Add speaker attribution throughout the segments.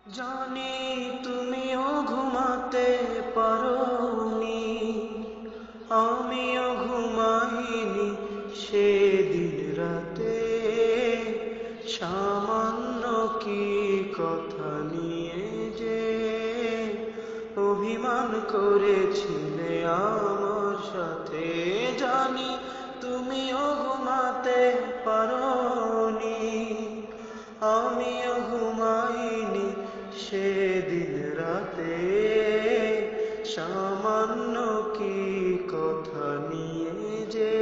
Speaker 1: জানি তুমিও ঘুমাতে পারোনি, আমিও ঘুমাইনি সেদিন রাতে। সামান্য কি কথা নিয়ে যে অভিমান করেছিলে আমার সাথে। জানি তুমিও ঘুমাতে পারোনি, আমিও ঘুমাইনি সেদিন রাতে। সামান্য কি কথা নিয়ে যে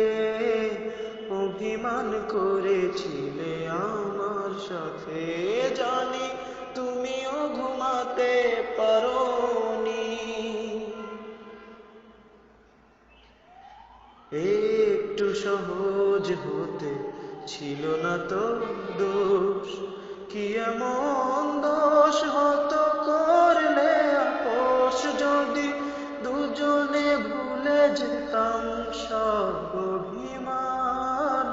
Speaker 1: অভিমান করেছিলে আমার সাথে। জানি তুমিও ঘুমাতে পারোনি। একটু সহজ হতে ছিল না তো দোষ, কি এমন দোষ হতো করলে আপোষ। যদি দুজনে ভুলে যেতাম সব অভিমান,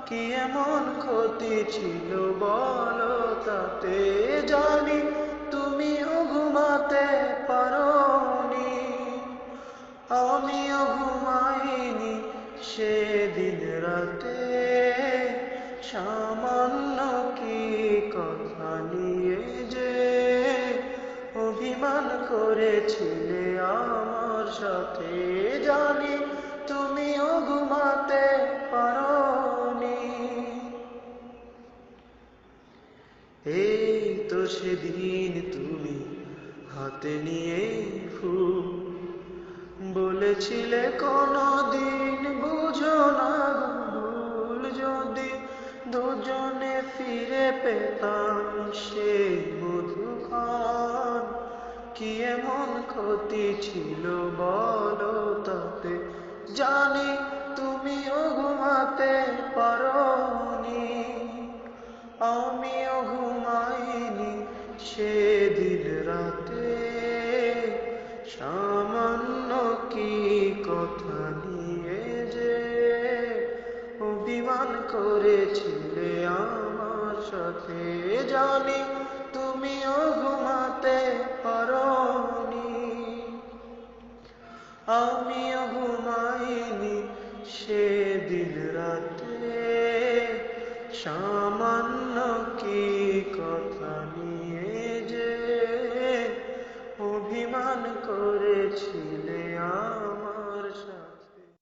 Speaker 1: কি এমন ক্ষতি ছিল বলো তাতে। জানি তুমিও ঘুমাতে পারোনি, আমিও ঘুমাইনি সেদিন রাতে। সামান্য কি কথা নিয়ে যে অভিমান করেছিলে আমার সাথে। জানি তুমিও ঘুমাতে পারোনি। এই তো সেদিন তুমি হাতে নিয়ে ফুল বলেছিলে কোনদিন বুঝো না ভুল। যদি দুজনে ফিরে পেতাম সে মধুক্ষণ, কি এমন ক্ষতি ছিল বলো তাতে। জানি তুমিও ঘুমাতে পারোনি, আমিও ঘুমাইনি সেদিন রাতে। সামান্য কি কথা নিয়ে যে অভিমান করেছিলে আমার সাথে। জানি তুমিও ঘুমাতে পারোনি, আমিও ঘুমাইনি সেদিন রাতে। সামান্য কি কথা নিয়ে যে অভিমান করেছিল